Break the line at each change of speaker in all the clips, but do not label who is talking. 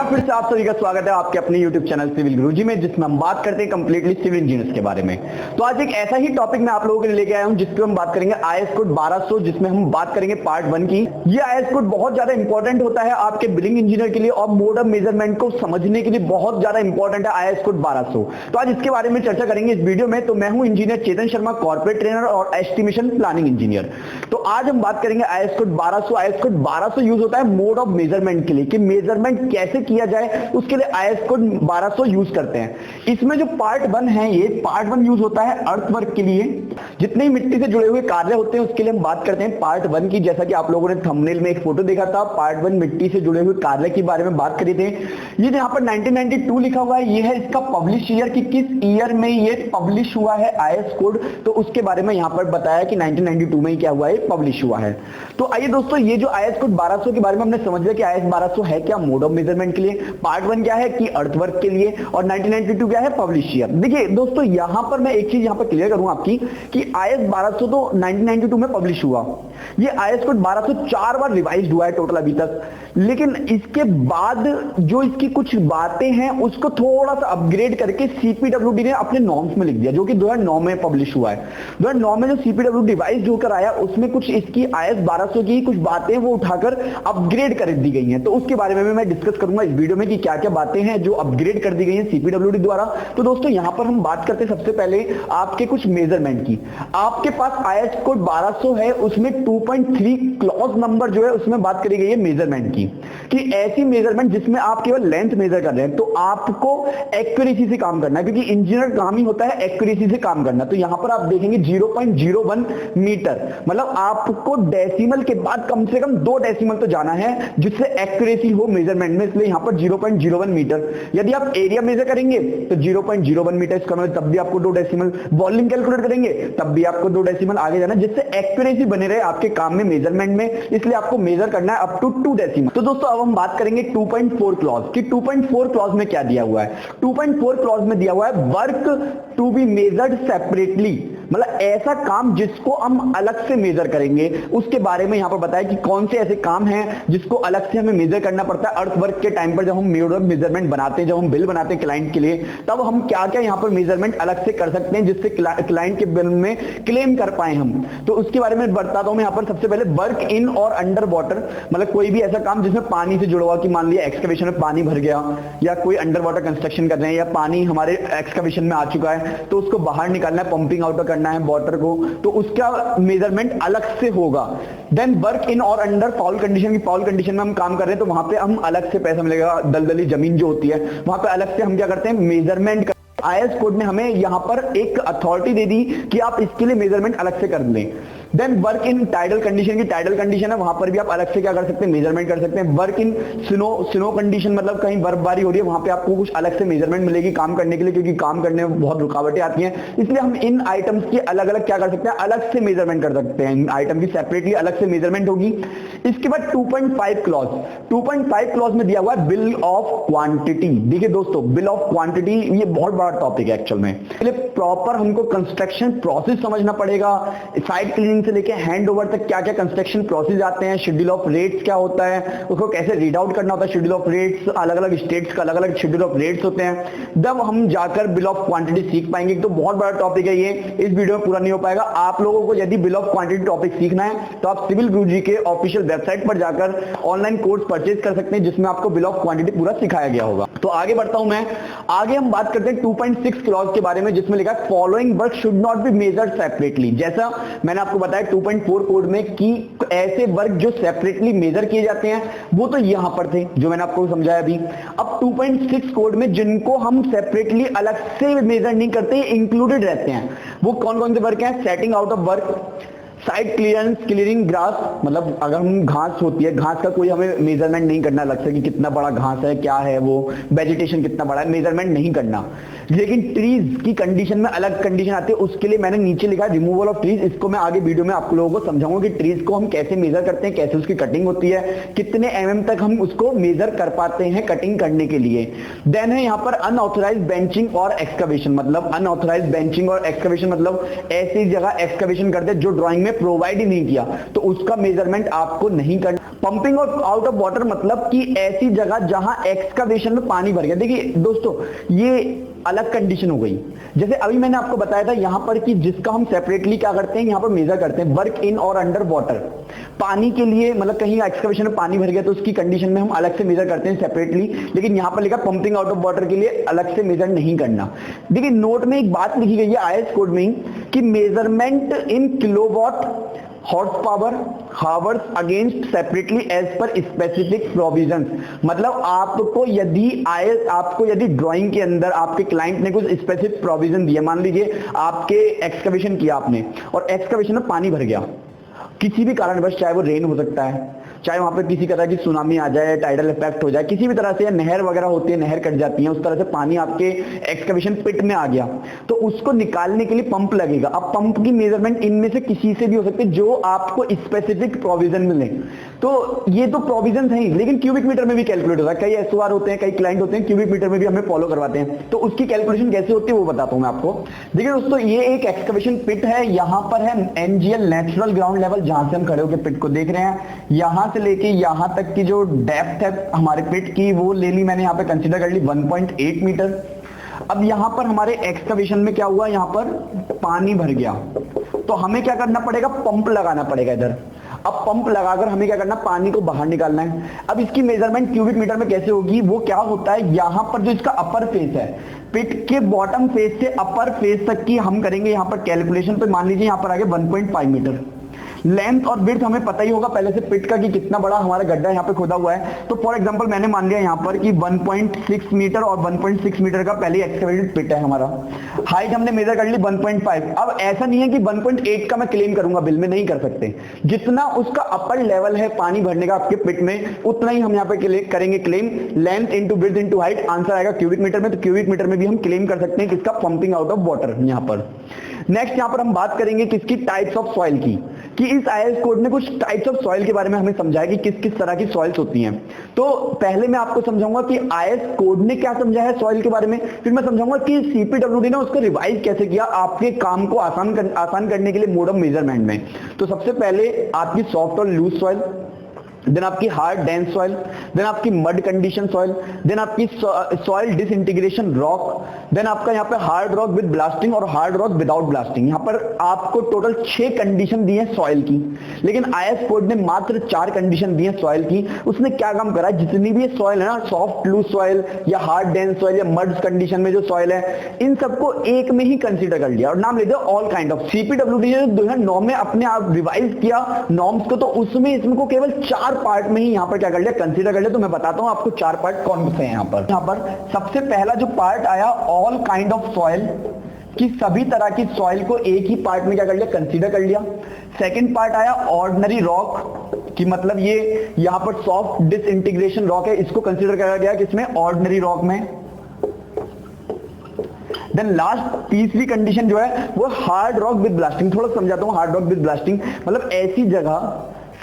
बार फिर से आप सभी का स्वागत है आपके अपने YouTube चैनल सिविल गुरुजी में, जिसमें हम बात करते हैं कंप्लीटली सिविल इंजीनियर्स के बारे में। तो आज एक ऐसा ही टॉपिक मैं आप लोगों के लिए लेके आया हूं जिस पे हम बात करेंगे आईएएस कोड 1200, जिसमें हम बात करेंगे पार्ट 1 की। ये आईएएस कोड बहुत ज्यादा इंपॉर्टेंट होता है आपके बिलिंग इंजीनियर के लिए और मोड ऑफ मेजरमेंट को समझने के लिए बहुत ज्यादा इंपॉर्टेंट है आईएएस कोड 1200। तो आज इसके बारे में चर्चा करेंगे इस वीडियो में। तो मैं हूं engineer Chetan Sharma, corporate trainer और एस्टिमेशन प्लानिंग इंजीनियर। तो आज हम बात करेंगे IAS code 1200। IAS code 1200 use होता है मोड ऑफ मेजरमेंट के लिए, कि मेजरमेंट कैसे किया जाए उसके लिए आईएएस कोड 1200 यूज करते हैं। इसमें जो पार्ट 1 है, ये पार्ट 1 यूज होता है अर्थवर्क के लिए। जितने ही मिट्टी से जुड़े हुए कार्य होते हैं उसके लिए हम बात करते हैं पार्ट 1 की। जैसा कि आप लोगों ने थंबनेल में एक फोटो देखा था, पार्ट 1 मिट्टी से जुड़े हुए कार्य के बारे में बात करी थे। ये यहाँ पर 1992 लिखा हुआ है, ये है इसका पब्लिश ईयर कि किस ईयर में ये पब्लिश हुआ है आईएएस कोड। तो उसके बारे में यहाँ पर बताया कि 1992 में ही क्या हुआ है, पब्लिश हुआ है। तो आइए दोस्तों, ये जो आईएएस कोड 1200 के बारे में हमने समझ लिया कि आईएएस 1200 है क्या, मोड ऑफ मेजरमेंट के लिए। पार्ट 1 क्या है कि अर्थवर्क के लिए, और 1992 क्या है, पब्लिश ईयर। देखिए दोस्तों, यहां पर मैं एक चीज यहां पर क्लियर करूं आपकी कि आईएएस 1200 तो 1992 में पब्लिश हुआ। ये आईएएस कोड 1200 4 बार रिवाइज हुआ है टोटल अभी तक, लेकिन इसके बाद जो इसकी कुछ बातें हैं उसको थोड़ा सा अपग्रेड करके सीपीडब्ल्यूडी ने अपने नॉर्म्स में लिख दिया, जो कि 2009 में पब्लिश हुआ है। 2009 में जो सीपीडब्ल्यूडी रिवाइज होकर आया उसमें कुछ इसकी आईएएस 1200 की कुछ बातें वो उठाकर अपग्रेड कर दी गई हैं। तो उसके बारे में मैं डिस्कस करूंगा इस वीडियो में कि क्या क्या बातें हैं जो अपग्रेड कर दी गई हैं सीपीडब्ल्यूडी द्वारा। तो दोस्तों यहां पर हम बात करते हैं सबसे पहले आपके कुछ मेजरमेंट की। आपके पास आईएएस कोड 1200 है, उसमें 2.3 क्लॉज नंबर जो है उसमें बात करी गई है मेजरमेंट की, कि ऐसी मेजरमेंट जिसमें आप केवल लेंथ मेजर कर रहे हैं। तो आपको एक्यूरेसी से काम करना है, क्योंकि इंजीनियर काम ही होता है एक्यूरेसी से काम करना। तो यहां पर आप देखेंगे 0.01 मीटर, मतलब आपको डेसिमल के बाद कम से कम 2 डेसिमल तो जाना है जिससे एक्यूरेसी हो मेजरमेंट में, इसलिए यहां पर 0.01 मीटर। यदि आप एरिया मेजर करेंगे तो 0.01 मीटर, इसका मतलब तब भी आपको 2 डेसिमल। वॉल्यूम कैलकुलेट करेंगे तब भी आपको 2 डेसिमल आगे जाना, जिससे एक्यूरेसी बने रहे आपके काम में मेजरमेंट में, इसलिए आपको मेजर करना है अप टू 2 डेसिमल। तो दोस्तों अब हम बात करेंगे 2.4 क्लॉज कि 2.4 क्लॉज में क्या दिया हुआ है। 2.4 क्लॉज में दिया हुआ है work to be measured separately, मतलब ऐसा काम जिसको हम अलग से मेजर करेंगे उसके बारे में यहां पर बताया कि कौन से ऐसे काम हैं जिसको अलग से हमें मेजर करना पड़ता है। अर्थ वर्क के टाइम पर जब हम मेजरमेंट बनाते हैं, जब हम बिल बनाते हैं क्लाइंट के लिए, तब हम क्या क्या यहां पर मेजरमेंट अलग से कर सकते हैं जिससे क्लाइंट के बिल में क्लेम कर पाए हम। तो उसके बारे में बताता हूं मैं यहां पर। सबसे पहले वर्क इन और अंडर वाटर, मतलब कोई भी ऐसा काम जिसमें पानी से जुड़ा हुआ, कि मान लिया एक्सकवेशन में पानी भर गया या कोई अंडर वाटर कंस्ट्रक्शन कर रहे हैं या पानी हमारे एक्सकवेशन में आ चुका है तो उसको बाहर निकालना है, पंपिंग आउट करना है वाटर को, तो उसका मेजरमेंट अलग से होगा। देन वर्क इन और अंडर फाउल कंडीशन, की फाउल कंडीशन में हम काम कर रहे हैं तो वहां पे हम अलग से पैसा मिलेगा। दलदली जमीन जो होती है वहां पे अलग से हम क्या करते हैं, मेजरमेंट। आईएएस कोड ने हमें यहां पर एक अथॉरिटी दे दी कि आप इसके लिए मेजरमेंट अलग से कर लें। Then work in tidal condition, की टाइडल कंडीशन है वहां पर भी आप अलग से क्या कर सकते हैं, मेजरमेंट कर सकते हैं। वर्क इन स्नो कंडीशन, मतलब कहीं बर्फबारी हो रही है वहां पे आपको कुछ अलग से मेजरमेंट मिलेगी काम करने के लिए, क्योंकि काम करने में बहुत रुकावटें आती हैं, इसलिए हम इन आइटम्स की अलग अलग क्या कर सकते हैं, अलग से मेजरमेंट कर सकते हैं। इन आइटम की सेपरेटली अलग से मेजरमेंट होगी। इसके बाद 2.5 क्लॉज, 2.5 क्लॉज में दिया हुआ है बिल ऑफ क्वांटिटी। देखिए दोस्तों, बिल ऑफ क्वांटिटी ये बहुत बड़ा टॉपिक है एक्चुअल में। प्रॉपर हमको कंस्ट्रक्शन प्रोसेस समझना पड़ेगा, साइट क्लीनिंग से लेके हैंड ओवर तक क्या क्या कंस्ट्रक्शन प्रोसेस आते हैं, शेड्यूल ऑफ रेट्स क्या होता है, उसको कैसे रीड आउट करना होता है। शेड्यूल ऑफ रेट्स, अलग अलग स्टेट्स का अलग अलग शेड्यूल ऑफ रेट्स होते हैं। जब हम जाकर बिल ऑफ क्वांटिटी सीख पाएंगे, तो बहुत बड़ा टॉपिक है ये, इस वीडियो में पूरा नहीं हो पाएगा। आप लोगों को यदि बिल ऑफ क्वांटिटी टॉपिक सीखना है तो आप सिविल गुरुजी के ऑफिशियल वेबसाइट पर जाकर ऑनलाइन कोर्स परचेज कर सकते हैं, जिसमें आपको बिल ऑफ क्वांटिटी पूरा सिखाया गया होगा। तो आगे बढ़ता हूं मैं। आगे हम बात करते हैं 2.6 क्लॉज के बारे में, जिसमें लिखा है following work should not be measured separately. जैसा मैंने आपको बताया 2.4 कोड में कि ऐसे वर्क जो सेपरेटली मेजर किए जाते हैं वो तो यहां पर थे जो मैंने आपको समझाया अभी। अब 2.6 कोड में जिनको हम सेपरेटली अलग से मेजर नहीं करते, इंक्लूडेड रहते हैं, वो कौन कौन से वर्क हैं। Setting out of work, side clearance, clearing grass, मतलब अगर हम घास होती है, घास का कोई हमें मेजरमेंट नहीं करना अलग से कि कितना बड़ा घास है, क्या है वो, वेजिटेशन कितना बड़ा है, मेजरमेंट नहीं करना। लेकिन ट्रीज की कंडीशन में अलग कंडीशन आती है, उसके लिए मैंने नीचे लिखा रिमूवल ऑफ ट्रीज। इसको मैं आगे वीडियो में आप लोगों को समझाऊंगा कि ट्रीज को हम कैसे मेजर करते हैं, कैसे उसकी कटिंग होती है, कितने एमएम तक हम उसको मेजर कर पाते हैं कटिंग करने के लिए। देन है यहाँ पर अनऑथराइज्ड बेंचिंग और एक्सकवेशन, मतलब अनऑथराइज्ड बेंचिंग और एक्सकवेशन मतलब ऐसी जगह एक्सकवेशन करते जो ड्राइंग में प्रोवाइड ही नहीं किया, तो उसका मेजरमेंट आपको नहीं करना। पंपिंग आउट ऑफ वाटर मतलब कि ऐसी जगह जहां एक्सकवेशन में पानी भर गया। देखिए दोस्तों, ये अलग कंडीशन हो गई। जैसे अभी मैंने आपको बताया था यहां पर कि जिसका हम सेपरेटली क्या करते हैं, यहां पर मेजर करते हैं वर्क इन और अंडर वाटर। पानी के लिए मतलब कहीं एक्सकवेशन में पानी भर गया तो उसकी कंडीशन में हम अलग से मेजर करते हैं सेपरेटली, लेकिन यहां पर लिखा पंपिंग आउट ऑफ वाटर के लिए अलग से मेजर नहीं करना। देखिए नोट में एक बात लिखी गई है आईएस कोड में कि measurement in kilowatt horse power hours against separately as per specific provisions. मतलब आपको यदि ड्राइंग के अंदर आपके क्लाइंट ने कुछ स्पेसिफिक प्रोविजन दिया, मान लीजिए आपके एक्सकवेशन किया आपने और एक्सकवेशन में पानी भर गया किसी भी कारणवश, चाहे वो रेन हो सकता है, चाहे वहां पे किसी तरह की सुनामी आ जाए, टाइडल इफेक्ट हो जाए, किसी भी तरह से, नहर वगैरह होती है, नहर कट जाती है, उस तरह से पानी आपके एक्सकवेशन पिट में आ गया तो उसको निकालने के लिए पंप लगेगा। अब पंप की मेजरमेंट इनमें से किसी से भी हो सकती है जो आपको स्पेसिफिक प्रोविजन मिले। तो ये तो प्रोविजन है, लेकिन क्यूबिक मीटर में भी कैलकुलेट होता है। कई एसओआर होते हैं, कई क्लाइंट होते हैं क्यूबिक मीटर में भी हमें फॉलो करवाते हैं, तो उसकी कैलकुलेशन कैसे होती है वो बताता हूं मैं आपको। देखिए दोस्तों, ये एक एक्सकवेशन पिट है, यहां पर है एनजीएल नेचुरल ग्राउंड लेवल, जहां से हम खड़े होकर पिट को देख रहे हैं। यहां से लेके यहां तक की जो डेप्थ है हमारे पिट की वो ले ली मैंने, यहां पे कंसीडर कर ली 1.8 मीटर। अब यहां पर हमारे एक्सकवेशन में क्या हुआ, यहां पर पानी भर गया तो हमें क्या करना पड़ेगा, पंप लगाना पड़ेगा इधर। अब पंप लगाकर हमें क्या करना, पानी को बाहर निकालना है। अब इसकी मेजरमेंट क्यूबिक मीटर में कैसे होगी, वो क्या होता है, यहां पर जो इसका अपर फेस है, पिट के बॉटम फेस से अपर फेस तक की हम करेंगे यहां पर कैलकुलेशन। तो मान लीजिए यहां पर आगे 1.5 मीटर लेंथ और विड्थ हमें पता ही होगा पहले से पिट का कि कितना बड़ा हमारा गड्ढा यहाँ पे खोदा हुआ है। तो फॉर एग्जांपल मैंने मान लिया यहाँ पर कि 1.6 मीटर और 1.6 मीटर का पहले एक्सकवेटेड पिट है हमारा। हाइट हमने मेजर कर ली 1.5। अब ऐसा नहीं है कि 1.8 का मैं क्लेम करूंगा, बिल में नहीं कर सकते। जितना उसका अपर लेवल है पानी भरने का आपके पिट में, उतना ही हम यहाँ पे करेंगे claim. Length into width into height, answer आएगा क्यूबिक मीटर में। तो क्यूबिक मीटर में भी हम क्लेम कर सकते हैं किसका, पंपिंग आउट ऑफ वाटर। यहाँ पर नेक्स्ट यहाँ पर हम बात करेंगे किसकी, टाइप्स ऑफ सॉइल की, कि इस आईएस कोड ने कुछ टाइप्स ऑफ सॉइल के बारे में हमें समझाया कि किस किस तरह की सॉइल्स होती हैं। तो पहले मैं आपको समझाऊंगा कि आईएस कोड ने क्या समझाया है सॉइल के बारे में, फिर मैं समझाऊंगा कि सीपीडब्ल्यूडी ने उसको रिवाइज कैसे किया आपके काम को आसान करने के लिए मोड ऑफ मेजरमेंट में। तो सबसे पहले आपकी सॉफ्ट और लूज सॉइल, देन आपकी हार्ड डेंस सॉइल, देन आपकी मड कंडीशन सॉइल, देन आपकी सॉइल डिसइंटीग्रेशन रॉक, देन आपका यहाँ पे हार्ड रॉक विद ब्लास्टिंग और हार्ड रॉक विदाउट ब्लास्टिंग। यहाँ पर आपको टोटल 6 कंडीशन दी है सॉइल की, लेकिन आईएस कोड ने मात्र 4 कंडीशन दी है सॉइल की। उसने क्या काम करा, जितनी भी सॉइल है ना, सॉफ्ट लूज सॉइल या हार्ड डेंस सॉइल या मड कंडीशन में जो सॉइल है, इन सबको एक में ही कंसीडर कर लिया और नाम ले दिया ऑल काइंड ऑफ। सीपीडब्ल्यूडी ने 2009 में अपने आप रिवाइज किया नॉर्म्स को, तो उसमें इसको केवल 4 पार्ट में ही यहाँ पर क्या कर लिया, कंसीडर कर लिया। तो मैं बताता हूं आपको 4 पार्ट कौन से हैं यहाँ पर सबसे पहला जो पार्ट आया ऑल काइंड ऑफ सॉइल, कि सभी तरह की सॉइल को एक ही पार्ट में क्या कर लिया, कंसीडर कर लिया। सेकंड पार्ट आया ऑर्डिनरी रॉक, कि मतलब ये यहाँ पर सॉफ्ट डिसइंटीग्रेशन रॉक है, इसको कंसीडर करा गया किसमें, ऑर्डिनरी रॉक में। देन लास्ट तीसरी कंडीशन जो है वो हार्ड रॉक विद ब्लास्टिंग। थोड़ा समझाता हूं, हार्ड रॉक विद ब्लास्टिंग मतलब ऐसी जगह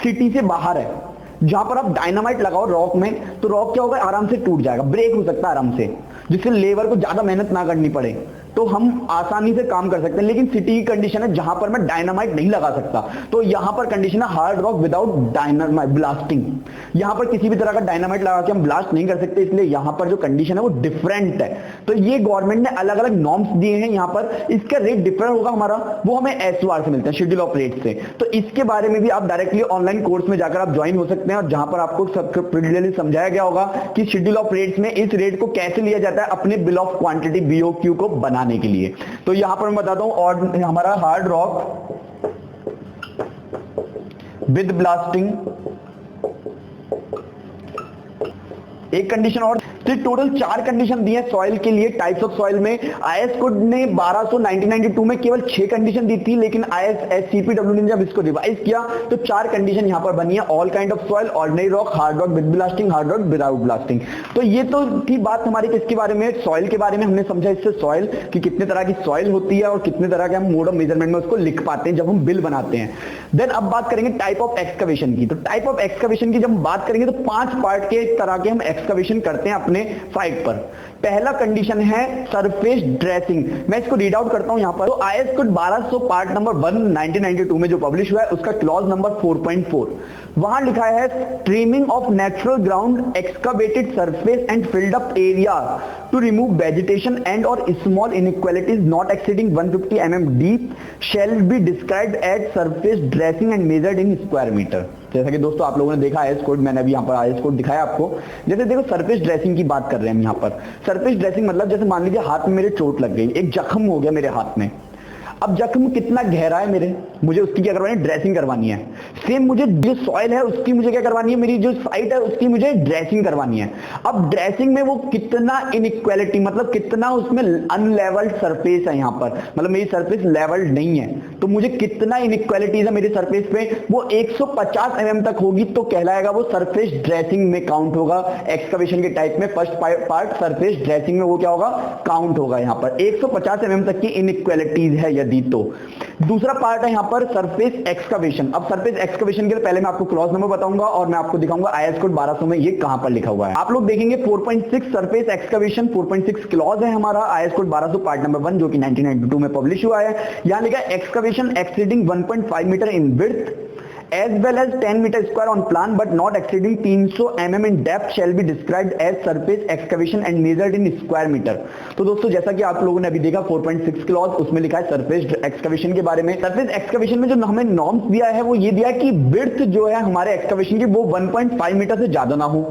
सिटी से बाहर है जहां पर आप डायनामाइट लगाओ रॉक में, तो रॉक क्या होगा, आराम से टूट जाएगा, ब्रेक हो सकता है आराम से, जिससे लेबर को ज्यादा मेहनत ना करनी पड़े, तो हम आसानी से काम कर सकते हैं। लेकिन सिटी की कंडीशन है जहां पर मैं डायनामाइट नहीं लगा सकता, तो यहां पर कंडीशन है hard rock without dynamite blasting. यहां पर किसी भी तरह का डायनामाइट लगा के हम ब्लास्ट नहीं कर सकते, इसलिए यहां पर जो कंडीशन है वो डिफरेंट है। तो ये गवर्नमेंट ने अलग अलग नॉर्म्स दिए हैं यहाँ पर, इसका रेट डिफरेंट होगा हमारा, वो हमें एसओआर से मिलते हैं, शेड्यूल ऑफ रेट से। तो इसके बारे में भी आप डायरेक्टली ऑनलाइन कोर्स में जाकर आप ज्वाइन हो सकते हैं, और जहां पर आपको क्लियरली समझाया गया होगा कि शेड्यूल ऑफ रेट्स में इस रेट को कैसे लिया जाता है अपने बिल ऑफ क्वांटिटी बीओक्यू को बनाने के लिए। तो यहां पर मैं बताता हूं, और हमारा हार्ड रॉक विद ब्लास्टिंग एक कंडीशन और, तो टोटल 4 कंडीशन दी है सॉइल के लिए टाइप्स ऑफ सॉइल में। आईएस कोड ने 1992 में केवल 6 कंडीशन दी थी, लेकिन सीपीडब्ल्यूडी ने जब इसको रिवाइज किया तो 4 कंडीशन यहां पर बनी है, all kind of soil, ordinary rock, hard rock with blasting, hard rock without blasting. तो ये तो थी बात हमारी किसके बारे में, सॉइल के बारे में। हमने समझा इससे सॉइल कि कितने तरह की सॉइल होती है और कितने तरह के हम मोड ऑफ मेजरमेंट में उसको लिख पाते हैं जब हम बिल बनाते हैं। देन अब बात करेंगे टाइप ऑफ एक्सकवेशन की। तो टाइप ऑफ एक्सकवेशन की जब हम बात करेंगे तो 5 पार्ट के तरह के हम एक्सकवेशन करते हैं अपने साइट पर। पहला कंडीशन है सरफेस ड्रेसिंग। मैं इसको रीड आउट करता हूं यहां पर। तो आईएस कोड 1200 पार्ट नंबर 1 1992 में जो पब्लिश हुआ है उसका क्लॉज नंबर 4.4 वहां लिखा है streaming of natural ground excavated surface and filled up area to remove vegetation and और small inequalities not exceeding 150 mm deep shall be described as surface dressing and measured in square metre. जैसा कि दोस्तों आप लोगों ने देखा IS code, मैंने अभी यहाँ पर आईएस कोड दिखाया आपको। जैसे देखो सरफेस ड्रेसिंग की बात कर रहे हैं हम यहाँ पर। सरफेस ड्रेसिंग मतलब जैसे मान लीजिए हाथ में मेरे चोट लग गई, एक जख्म हो गया मेरे हाथ में। अब जख्म कितना गहरा है मेरे, मुझे उसकी क्या करवानी है, ड्रेसिंग करवानी है। सेम मुझे जो सॉइल है उसकी मुझे क्या करवानी है, मेरी जो साइट है उसकी मुझे ड्रेसिंग करवानी है। अब ड्रेसिंग में वो कितना इनइक्वालिटी मतलब कितना उसमें अनलेवल्ड सरफेस है यहाँ पर, मतलब मेरी सरफेस लेवल्ड नहीं है, तो मुझे कितना इनइक्वालिटीज है मेरे सरफेस पे, वो 150 mm तक होगी तो कहलाएगा वो सरफेस ड्रेसिंग में काउंट होगा। एक्सकवेशन के टाइप में फर्स्ट पार्ट सरफेस ड्रेसिंग में वो क्या होगा, काउंट होगा। यहाँ पर 150 mm तक की इनइक्वालिटीज है यदि तो। दूसरा पार्ट है यहाँ पर सरफेस एक्सकवेशन। अब सरफेस एक्सकवेशन के लिए पहले मैं आपको क्लॉज नंबर बताऊंगा और मैं आपको दिखाऊंगा आईएस कोड 1200 में ये कहां पर लिखा हुआ है। आप लोग देखेंगे 4.6 सरफेस एक्सकवेशन 4.6 क्लॉज है हमारा आईएस कोड 1200 पार्ट नंबर 1 जो कि 1992 में पब्लिश हुआ है। यहां लिखा है excavation exceeding 1.5 metre in width as well as 10 meter square on plan but not exceeding 300 mm in depth shall be described as surface excavation and measured in square meter। तो दोस्तों जैसा कि आप लोगों ने अभी देखा 4.6 क्लॉज, उसमें लिखा है सरफेस एक्सकवेशन के बारे में। सरफेस एक्सकवेशन में जो हमें नॉर्म्स दिया है वो ये दिया है कि विड्थ जो है हमारे एक्सकवेशन की वो 1.5 मीटर से ज्यादा ना हो।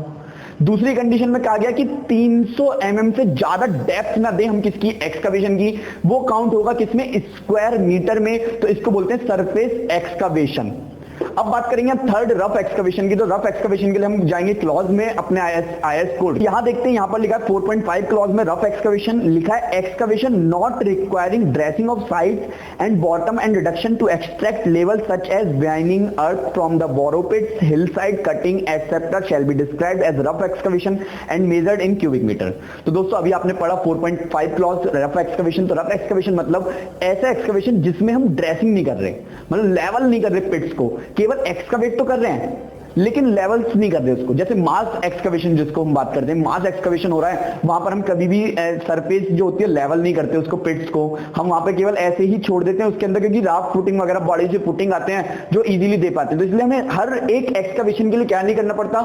दूसरी कंडीशन में कहा गया कि 300 mm से ज्यादा डेप्थ ना दे हम किसकी, एक्सकवेशन की, वो काउंट होगा किसमें, स्क्वायर मीटर में। तो इसको बोलते हैं सरफेस एक्सकवेशन। अब बात करेंगे थर्ड रफ एक्सकवेशन की। तो रफ एक्सकवेशन के लिए हम जाएंगे क्लॉज में अपने आईएस कोड। यहां देखते हैं, यहां पर लिखा है 4.5 क्लॉज में रफ एक्सकवेशन लिखा है excavation not requiring dressing of sides and bottom and reduction to extract level such as winning earth from the borrow pits, hill side cutting etcetera shall be described as rough excavation and measured in cubic metre. तो दोस्तों अभी आपने पढ़ा 4.5 clause rough excavation. तो rough excavation मतलब ऐसा excavation जिसमें हम ड्रेसिंग नहीं कर रहे, मतलब लेवल नहीं कर रहे पिट्स को, केवल एक्सकवेट तो कर रहे हैं लेकिन लेवल्स नहीं कर रहे उसको। जैसे मास एक्सकवेशन जिसको हम बात करते हैं, मास एक्सकवेशन हो रहा है, वहां पर हम कभी भी सरफेस जो होती है लेवल नहीं करते उसको, पिट्स को हम वहां पे केवल ऐसे ही छोड़ देते हैं उसके अंदर, क्योंकि राफ्ट फुटिंग वगैरह बॉडी से फुटिंग आते हैं जो इजीली दे पाते हैं। तो इसलिए हमें हर एक एक्सकवेशन के लिए क्या नहीं करना पड़ता,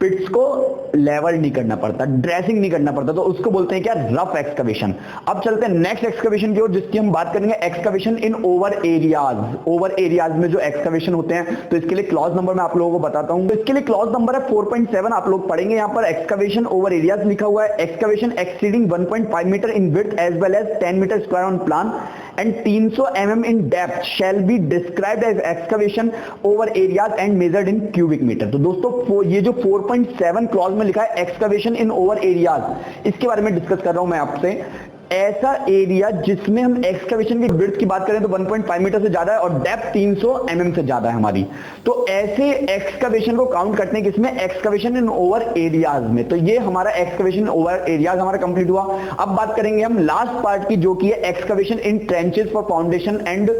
पिट्स को लेवल नहीं करना पड़ता, ड्रेसिंग नहीं करना पड़ता, तो उसको बोलते हैं क्या, रफ एक्सकवेशन। अब चलते हैं नेक्स्ट एक्सकवेशन की ओर जिसकी हम बात करेंगे एक्सकवेशन इन ओवर एरियाज। ओवर एरियाज में जो एक्सकवेशन होते हैं, तो इसके लिए क्लॉज नंबर मैं आप लोगों को बताता हूं। तो इसके लिए क्लॉज नंबर है 4.7। आप लोग पढ़ेंगे यहां पर एक्सकवेशन ओवर एरियाज लिखा हुआ है। Excavation exceeding 1.5 metre in width as well as 10 metre square on plan and 300 mm in depth shall be described as excavation over areas and measured in cubic meter। तो दोस्तों ये जो 4.7 clause में लिखा है एक्सकवेशन इन ओवर एरियाज, इसके बारे में डिस्कस कर रहा हूं मैं आपसे। ऐसा एरिया जिसमें हम एक्सकवेशन की विड्थ की बात करें तो 1.5 मीटर से ज्यादा है और डेप्थ 300 mm से ज्यादा है हमारी, तो ऐसे एक्सकवेशन को काउंट करते हैं किसमें, एक्सकवेशन इन ओवर एरियाज में। तो ये हमारा एक्सकवेशन ओवर एरियाज हमारा कंप्लीट हुआ। अब बात करेंगे हम लास्ट पार्ट की जो की है excavation in trenches for foundation and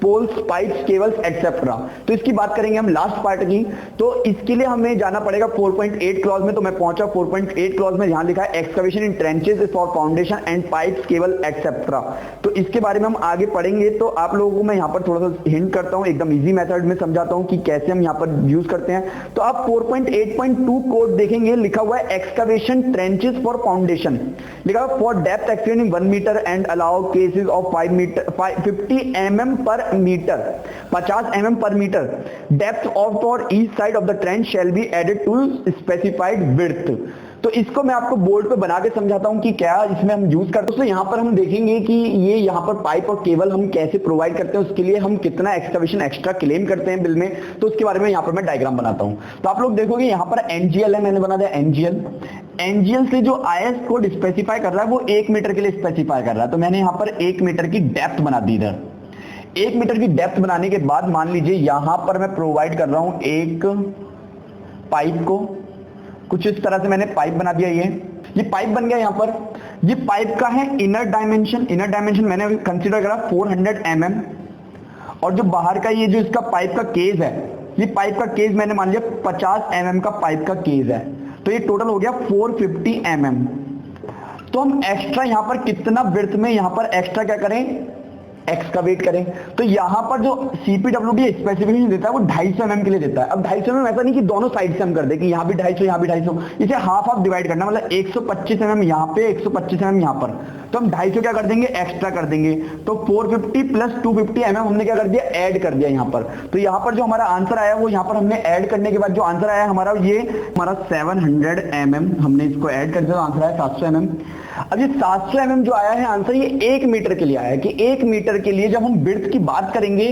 poles pipes cables etcetera. तो इसकी बात करेंगे हम लास्ट पार्ट की। तो इसके लिए हमें जाना पड़ेगा 4.8 क्लॉज में। तो मैं पहुंचा 4.8 क्लॉज में, यहां लिखा है excavation in trenches for foundation and pipes cable etcetera. तो इसके बारे में हम आगे पढ़ेंगे। तो आप लोगों को मैं यहाँ पर थोड़ा सा हिंट करता हूँ, एकदम इजी मेथड में समझाता हूँ कि कैसे हम यहाँ पर यूज करते हैं। तो आप 4.8.2 कोड देखेंगे, लिखा हुआ है एक्सकवेशन ट्रेंचेस फॉर फाउंडेशन, लिखा हुआ for depth exceeding 1 metre and allowances of 50 mm per metre, 50 mm per metre. Depth of for each side of the trench shall be added to specified width. तो इसको मैं आपको board पे बना के समझाता हूं कि क्या इसमें हम यूज करते हैं। तो यहाँ पर हम देखेंगे कि ये यहाँ पर पाइप और केबल हम कैसे प्रोवाइड करते हैं, उसके लिए हम कितना एक्सकवेशन एक्स्ट्रा क्लेम करते हैं बिल में, तो उसके बारे में यहाँ पर मैं डायग्राम बनाता हूँ। तो आप लोग देखोगे यहाँ पर एनजीएल है, मैंने बना दिया एनजीएल। एनजीएल से जो आईएस कोड स्पेसिफाई कर रहा है वो 1 मीटर के लिए स्पेसिफाई कर रहा है। तो मैंने यहाँ पर 1 मीटर की डेप्थ बना दी इधर। 1 मीटर की डेप्थ बनाने के बाद मान लीजिए यहां पर मैं प्रोवाइड कर रहा हूं एक पाइप को, कुछ इस तरह से मैंने पाइप बना दिया। ये पाइप बन गया। यहां पर ये पाइप का है इनर डायमेंशन, इनर डायमेंशन मैंने कंसीडर करा 400 mm, और जो बाहर का ये जो इसका पाइप का केज है, ये पाइप का केज मैंने मान लिया 50 mm का पाइप का केज है। तो ये टोटल हो गया 450 mm। तो हम एक्स्ट्रा यहां पर कितना विड्थ में यहां पर एक्स्ट्रा क्या करें, एक्सकवेट करें। तो यहां पर जो सीपीडब्ल्यूडी स्पेसिफिकेशन देता है वो 250 mm के लिए देता है। अब 250 mm ऐसा नहीं कि दोनों साइड से हम कर दे कि यहां भी 250 यहां भी 250, इसे हाफ हाफ डिवाइड करना, मतलब 125 mm यहां पे 125 mm यहां पर। तो हम 250 क्या कर देंगे, एक्स्ट्रा कर देंगे। तो 450 प्लस 250 mm हमने क्या कर दिया, ऐड कर दिया यहां पर। तो यहां पर जो हमारा आंसर आया वो यहां पर हमने ऐड करने के बाद जो आंसर आया हमारा, ये हमारा 700 mm, हमने इसको ऐड कर दिया तो आंसर आया 700 mm। अब ये 700 mm जो आया है आंसर, ये 1 मीटर के लिए आया है कि 1 मीटर के लिए जब हम विड्थ की बात करेंगे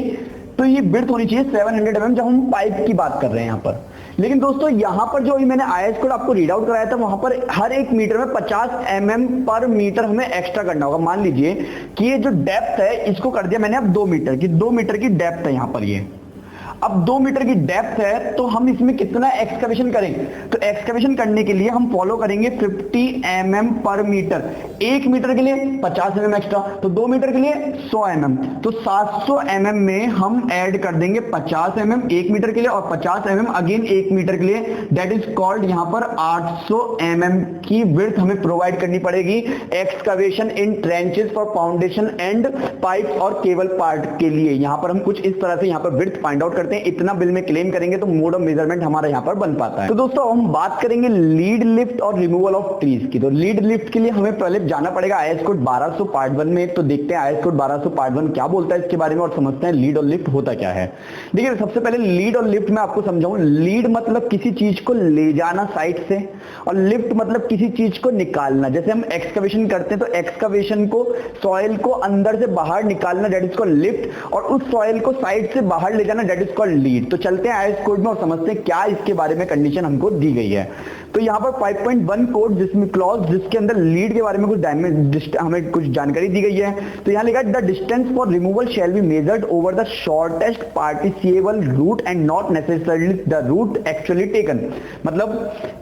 तो ये विड्थ होनी चाहिए 700 mm जब हम पाइप की बात कर रहे हैं यहां पर। लेकिन दोस्तों यहां पर जो मैंने आईएस कोड आपको रीड आउट कराया था वहां पर हर 1 मीटर में 50 mm पर मीटर हमें एक्स्ट्रा करना होगा। मान लीजिए कि ये जो डेप्थ है इसको कर दिया मैंने अब 2 मीटर की, 2 मीटर की डेप्थ है यहां पर। ये अब 2 मीटर की डेप्थ है तो हम इसमें कितना एक्सकवेशन करें, तो एक्सकवेशन करने के लिए हम फॉलो करेंगे 50 mm पर मीटर। 1 मीटर के लिए 50 mm एक्स्ट्रा, तो 2 मीटर के लिए 100 mm। तो 700 mm में हम ऐड कर देंगे 50 mm 1 मीटर के लिए और 50 mm अगेन 1 मीटर के लिए। दैट इज कॉल्ड यहां पर 800 mm की विड्थ हमें प्रोवाइड करनी पड़ेगी excavation in trenches for foundation and pipe और केबल पार्ट के लिए। यहां पर हम कुछ इस तरह से यहां पर विड्थ फाइंड आउट करते हैं। इतना बिल में क्लेम करेंगे तो मोड ऑफ मेजरमेंट हमारा यहां पर बन पाता है। तो दोस्तों हम बात करेंगे लीड लिफ्ट और रिमूवल ऑफ ट्रीज की। तो लीड लिफ्ट के लिए हमें पहले जाना पड़ेगा आईएस कोड 1200 पार्ट 1 में। तो देखते हैं आईएस कोड 1200 पार्ट 1 क्या बोलता है इसके बारे में और समझते हैं लीड और लिफ्ट होता क्या है। देखिए सबसे पहले लीड और लिफ्ट में आपको समझाऊं। लीड मतलब किसी चीज को ले जाना साइड से, और लिफ्ट मतलब किसी चीज को निकालना। जैसे हम एक्सकवेशन करते हैं तो एक्सकवेशन को, सॉइल को अंदर से बाहर निकालना, दैट इज कॉल्ड लिफ्ट, और उस सॉइल को साइड से बाहर ले जाना, दैट इज कॉल्ड लीड। तो चलते हैं आईएस कोड में और समझते हैं क्या इसके बारे में कंडीशन हमको दी गई है। तो यहाँ पर 5.1 कोड जिसमें क्लॉज जिसके अंदर लीड के बारे में कुछ हमें कुछ जानकारी दी गई है। तो यहाँ लिखा है the distance for removal shall be measured over the shortest practicable route and not necessarily the route actually taken. मतलब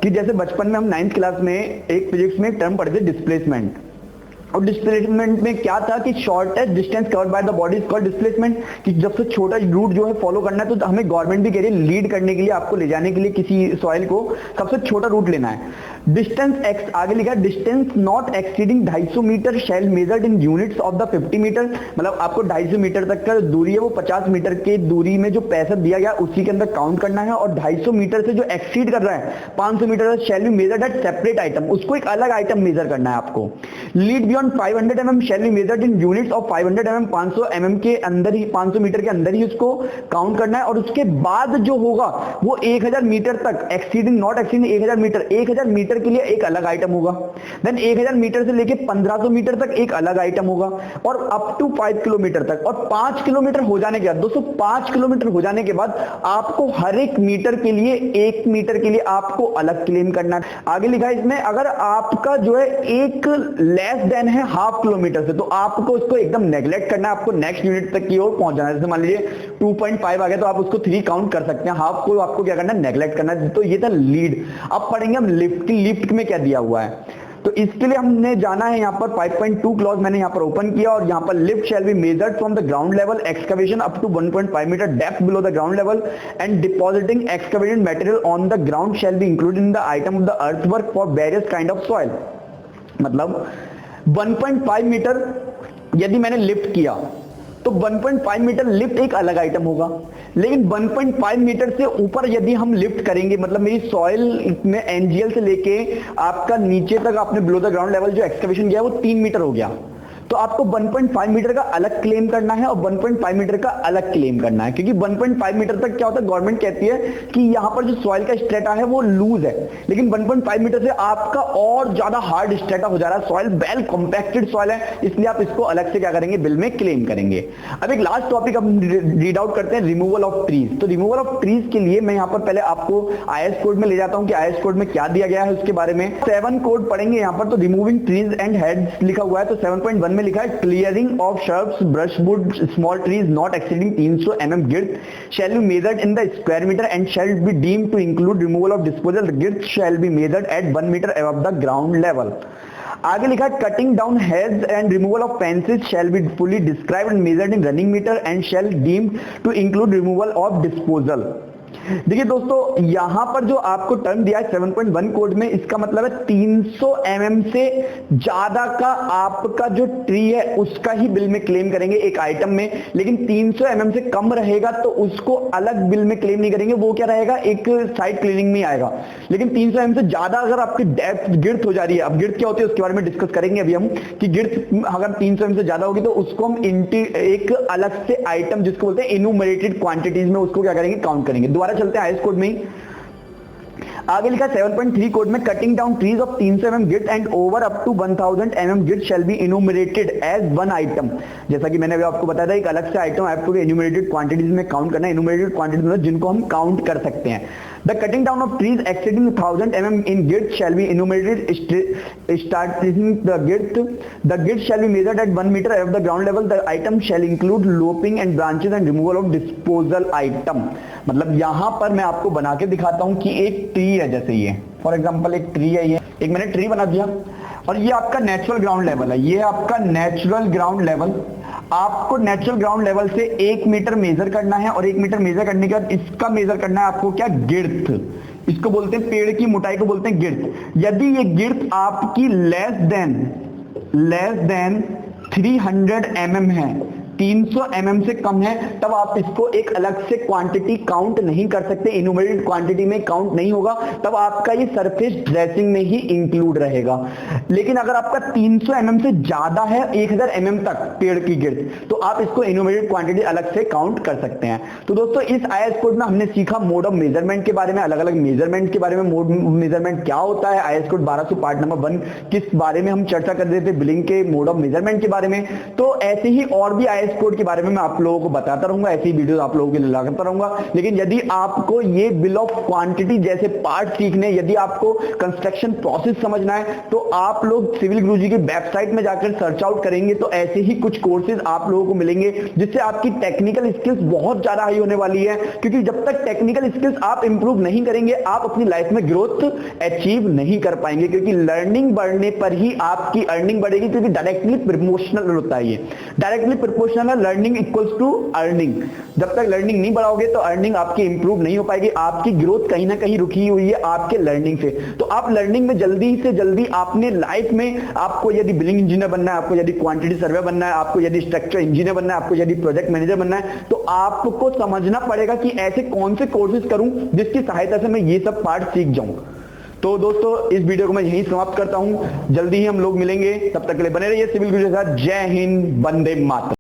कि जैसे बचपन में हम 9th क्लास में एक फिजिक्स में एक टर्म पढ़े थे डिस्प्लेसमेंट, और डिस्प्लेसमेंट में क्या था कि shortest distance covered by the body is called displacement, कि जब से छोटा रूट जो है फॉलो करना है तो हमें गवर्नमेंट भी कह रही है लीड करने के लिए, आपको ले जाने के लिए किसी सॉइल को सबसे छोटा रूट लेना है। डिस्टेंस एक्स आगे लिखा है distance not exceeding 250 metre shall measured in units of the 50 metre. मतलब आपको 250 मीटर तक का दूरी है वो 50 मीटर के दूरी में जो पैसा दिया गया उसी के अंदर काउंट करना है, और 250 मीटर से जो एक्सीड कर रहा है 500 metre shall be measured at separate item, उसको एक अलग आइटम मेजर करना है आपको। Lead beyond 500 mm shall be measured in units of 500 mm, 500 mm के अंदर ही, 500 मीटर के अंदर ही उसको काउंट करना है, और उसके बाद जो होगा वो 1000 मीटर तक exceeding not exceeding 1000 metre, 1000 metre के लिए एक अलग आइटम होगा। देन 1000 मीटर से लेके 1500 मीटर तक एक अलग आइटम होगा, और अप टू 5 किलोमीटर तक। और 5 किलोमीटर हो जाने के बाद दोस्तों 5 किलोमीटर हो जाने के बाद आपको हर एक मीटर के लिए, 1 मीटर के लिए आपको अलग क्लेम करना है। आगे लिखा है इसमें अगर आपका जो है एक लेस देन है हाफ किलोमीटर से, तो आपको उसको एकदम नेग्लेक्ट करना है, आपको नेक्स्ट यूनिट तक की ओर पहुंच जाना है। जैसे मान लीजिए 2.5 आ गया तो आप उसको 3 काउंट कर सकते हैं, हाफ को आपको क्या करना है, नेग्लेक्ट करना है। तो ये था लीड। अब पढ़ेंगे हम लिफ्ट की। लिफ्ट में क्या दिया हुआ है, तो इसके लिए हमने जाना है यहाँ पर 5.2 क्लॉज मैंने यहाँ पर ओपन किया, और यहाँ पर lift shall be measured from the ground level excavation up to 1.5 metre depth below the ground level, and depositing excavated material on the ground shall be included in the item of the earthwork for various kind of soil. मतलब 1.5 metre यदि मैंने lift किया तो 1.5 metre lift एक अलग item होगा, लेकिन 1.5 metre से ऊपर यदि हम लिफ्ट करेंगे, मतलब मेरी सॉइल में एनजीएल से लेके आपका नीचे तक आपने बिलो द ग्राउंड लेवल जो एक्सकवेशन किया वो 3 मीटर हो गया, तो आपको 1.5 मीटर का अलग क्लेम करना है और 1.5 मीटर का अलग क्लेम करना है। क्योंकि 1.5 मीटर तक क्या होता है, गवर्नमेंट कहती है कि यहाँ पर जो सॉइल का स्ट्रेटा है वो लूज है, लेकिन 1.5 मीटर से आपका और ज्यादा हार्ड स्ट्रेटा हो जा रहा है, सॉइल वेल कॉम्पैक्टेड सॉइल है, इसलिए आप इसको अलग से क्या करेंगे, बिल में क्लेम करेंगे। अब एक लास्ट टॉपिक हम रीड आउट करते हैं, रिमूवल ऑफ ट्रीज। तो रिमूवल ऑफ ट्रीज के लिए मैं यहाँ पर पहले आपको आईएस कोड में ले जाता हूँ कि आईएस कोड में क्या दिया गया है उसके बारे में। 7 कोड पढ़ेंगे यहाँ पर। तो रिमूविंग ट्रीज एंड हेड्स लिखा हुआ है, तो 7.1 में लिखा है clearing of shrubs, brushwood, small trees not exceeding 300 mm girth shall be measured in the square meter and shall be deemed to include removal of disposal. Girth shall be measured at 1 meter above the ground level. आगे लिखा है cutting down heads and removal of fences shall be fully described and measured in running metre and shall deemed to include removal of disposal. देखिए दोस्तों, यहां पर जो आपको term दिया है 7.1 कोड में, इसका मतलब है 300 mm से ज्यादा का आपका जो ट्री है उसका ही बिल में क्लेम करेंगे एक आइटम में। लेकिन 300 mm से कम रहेगा तो उसको अलग बिल में क्लेम नहीं करेंगे, वो क्या रहेगा, एक साइट क्लीनिंग में आएगा। लेकिन 300 mm से ज्यादा अगर आपकी डेप्थ गिर्थ हो जा रही है, अब गिर्थ क्या होती है उसके बारे में डिस्कस करेंगे अभी हम, कि गिर्थ अगर 300 mm से ज्यादा होगी तो उसको हम एक अलग से आइटम जिसको बोलते हैं इनुमरेटेड क्वांटिटीज में उसको क्या करेंगे, काउंट करेंगे। दोबारा चलते हैं आईएस कोड में ही। आगे लिखा 7.3 कोड में, cutting down trees of 300 mm girth and over up to 1000 mm girth shall be enumerated as one item. जैसा कि मैंने अभी आपको बताया था, एक अलग से आइटम आपको इनुमरेटेड क्वांटिटीज में काउंट करना है। इनुमरेटेड क्वांटिटीज मतलब जिनको हम काउंट कर सकते हैं। The cutting down of trees exceeding 1000 mm in girth shall be enumerated, starting the girth shall be measured at 1 meter above the ground level. The item shall include lopping and branches and removal of disposal item. मतलब यहाँ पर मैं आपको बना के दिखाता हूँ कि एक ट्री है, जैसे ये फॉर एग्जांपल एक ट्री है, ये एक मैंने ट्री बना दिया और ये आपका नेचुरल ग्राउंड लेवल है, ये आपका नेचुरल ग्राउंड लेवल। आपको नेचुरल ग्राउंड लेवल से 1 मीटर मेजर करना है और 1 मीटर मेजर करने के बाद इसका मेजर करना है आपको क्या, गिर्थ। इसको बोलते हैं, पेड़ की मोटाई को बोलते हैं गिर्थ। यदि ये गिर्थ आपकी लेस देन 300 mm है, 300 mm से कम है, तब आप इसको एक अलग से क्वांटिटी काउंट नहीं कर सकते, इनुमरेटेड क्वांटिटी में काउंट नहीं होगा, तब आपका ये सरफेस ड्रेसिंग में ही इंक्लूड रहेगा। लेकिन अगर आपका 300 mm से ज्यादा है, 1000 mm तक पेड़ की गिर्थ, तो आप इसको इनुमरेटेड क्वांटिटी अलग से काउंट कर सकते हैं। तो दोस्तों इस आईएस कोड में हमने सीखा मोड ऑफ मेजरमेंट के बारे में, अलग अलग मेजरमेंट के बारे में, मोड मेजरमेंट क्या होता है, आईएस कोड 1200 पार्ट नंबर 1 किस बारे में हम चर्चा कर रहे थे, बिलिंग के मोड ऑफ मेजरमेंट के बारे में। तो ऐसे ही और भी आईएस कोड के बारे में मैं आप लोगों को बताता रहूंगा, ऐसी वीडियो आप लोगों के लिए लाता रहूंगा। लेकिन यदि आपको ये बिल ऑफ क्वांटिटी जैसे पार्ट सीखने, यदि आपको कंस्ट्रक्शन प्रोसेस समझना है, तो आप लोग सिविल गुरुजी की वेबसाइट में जाकर सर्च आउट करेंगे तो ऐसे ही कुछ कोर्सेज आप लोगों को मिलेंगे जिससे आपकी टेक्निकल स्किल्स बहुत ज्यादा हाई होने वाली है। क्योंकि जब तक टेक्निकल स्किल्स आप इंप्रूव नहीं करेंगे, आप अपनी लाइफ में ग्रोथ अचीव नहीं कर पाएंगे। क्योंकि लर्निंग बढ़ने पर ही आपकी अर्निंग बढ़ेगी, क्योंकि डायरेक्टली प्रोपोर्शनल होता है, ये directly proportional learning equals to earning. जब तक लर्निंग नहीं बढ़ाओगे तो अर्निंग आपकी इंप्रूव नहीं हो पाएगी। आपकी ग्रोथ कहीं ना कहीं रुकी हुई है आपके लर्निंग से। तो आप लर्निंग में जल्दी से जल्दी आपने लाइफ में, आपको यदि बिलिंग इंजीनियर बनना है, आपको यदि क्वांटिटी सर्वे बनना है, आपको यदि स्ट्रक्चर इंजीनियर बनना है, आपको यदि प्रोजेक्ट मैनेजर बनना है, तो आपको समझना पड़ेगा कि ऐसे कौन से कोर्सेज करूं जिसकी सहायता से मैं ये सब पार्ट सीख जाऊं। तो दोस्तों इस वीडियो को मैं यहीं समाप्त करता हूं, जल्दी ही हम लोग मिलेंगे, तब तक के लिए बने रहिए सिविल गुरुजी के साथ। जय हिंद, वंदे मातरम।